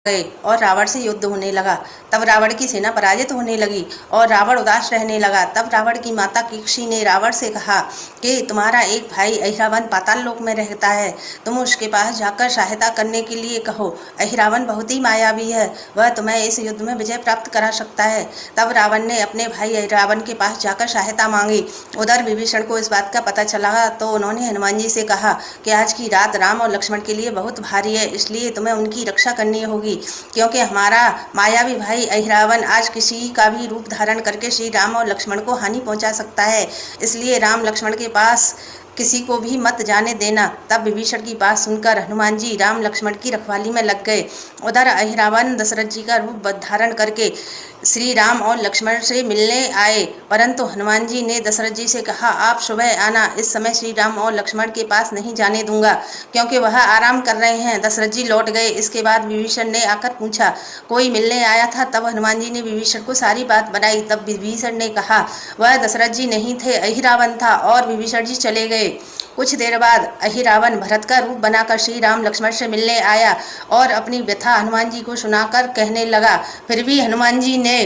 गए और रावण से युद्ध होने लगा। तब रावण की सेना पराजित होने लगी और रावण उदास रहने लगा। तब रावण की माता कीकशी ने रावण से कहा कि तुम्हारा एक भाई अहिरावण पाताल लोक में रहता है, तुम उसके पास जाकर सहायता करने के लिए कहो। अहिरावण बहुत ही मायावी है, वह तुम्हें इस युद्ध में विजय प्राप्त करा सकता है। तब रावण ने अपने भाई अहिरावण के पास जाकर सहायता मांगी। उधर विभीषण को इस बात का पता चला तो उन्होंने हनुमान जी से कहा कि आज की रात राम और लक्ष्मण के लिए बहुत भारी है, इसलिए तुम्हें उनकी रक्षा करनी होगी, क्योंकि हमारा मायावी भाई अहिरावण आज किसी का भी रूप धारण करके श्री राम और लक्ष्मण को हानि पहुंचा सकता है, इसलिए राम लक्ष्मण के पास किसी को भी मत जाने देना। तब विभीषण की बात सुनकर हनुमान जी राम लक्ष्मण की रखवाली में लग गए। उधर अहिरावण दशरथ जी का रूप धारण करके श्री राम और लक्ष्मण से मिलने आए, परंतु हनुमान जी ने दशरथ जी से कहा आप सुबह आना, इस समय श्री राम और लक्ष्मण के पास नहीं जाने दूंगा, क्योंकि वह आराम कर रहे हैं। दशरथ जी लौट गए। इसके बाद विभीषण ने आकर पूछा कोई मिलने आया था। तब हनुमान जी ने विभीषण को सारी बात बताई। तब विभीषण ने कहा वह दशरथ जी नहीं थे, अहिरावण था, और विभीषण जी चले गए। कुछ देर बाद अहिरावण भरत का रूप बनाकर श्री राम लक्ष्मण से मिलने आया और अपनी व्यथा हनुमान जी को सुनाकर कहने लगा। फिर भी हनुमान जी ने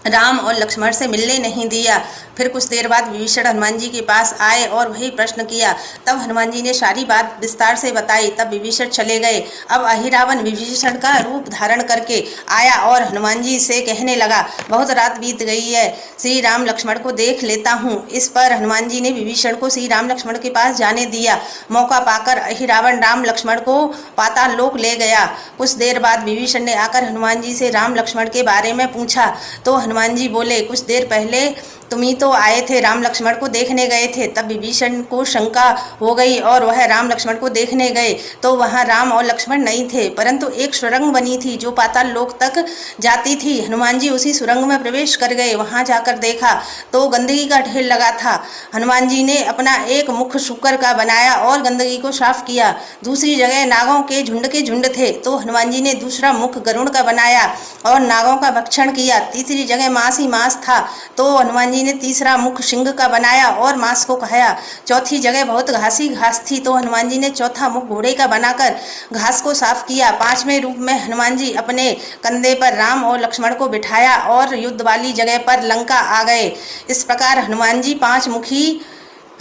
राम और लक्ष्मण से मिलने नहीं दिया। फिर कुछ देर बाद विभीषण हनुमान जी के पास आए और वही प्रश्न किया। तब हनुमान जी ने सारी बात विस्तार से बताई। तब विभीषण चले गए। अब अहिरावण विभीषण का रूप धारण करके आया और हनुमान जी से कहने लगा बहुत रात बीत गई है, श्री राम लक्ष्मण को देख लेता हूँ। इस पर हनुमान जी ने विभीषण को श्री राम लक्ष्मण के पास जाने दिया। मौका पाकर अहिरावण राम लक्ष्मण को पाताल लोक ले गया। कुछ देर बाद विभीषण ने आकर हनुमान जी से राम लक्ष्मण के बारे में पूछा तो हनुमान जी बोले कुछ देर पहले तुम ही तो आए थे, राम लक्ष्मण को देखने गए थे। तब विभीषण को शंका हो गई और वह राम लक्ष्मण को देखने गए तो वहां राम और लक्ष्मण नहीं थे, परंतु एक सुरंग बनी थी जो पाताल लोक तक जाती थी। हनुमान जी उसी सुरंग में प्रवेश कर गए। वहां जाकर देखा तो गंदगी का ढेर लगा था। हनुमान जी ने अपना एक मुख शुकर का बनाया और गंदगी को साफ किया। दूसरी जगह नागों के झुंड थे तो हनुमान जी ने दूसरा मुख गरुड़ का बनाया और नागों का भक्षण किया। तीसरी जगह मांस ही मांस था तो हनुमान जी ने तीसरा मुख सिंह का बनाया और मांस को खाया। चौथी जगह बहुत घासी घास थी तो हनुमान जी ने चौथा मुख घोड़े का बनाकर घास को साफ किया। पांचवें रूप में हनुमान जी अपने कंधे पर राम और लक्ष्मण को बिठाया और युद्ध वाली जगह पर लंका आ गए। इस प्रकार हनुमान जी 5 मुखी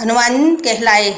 हनुमान कहलाए।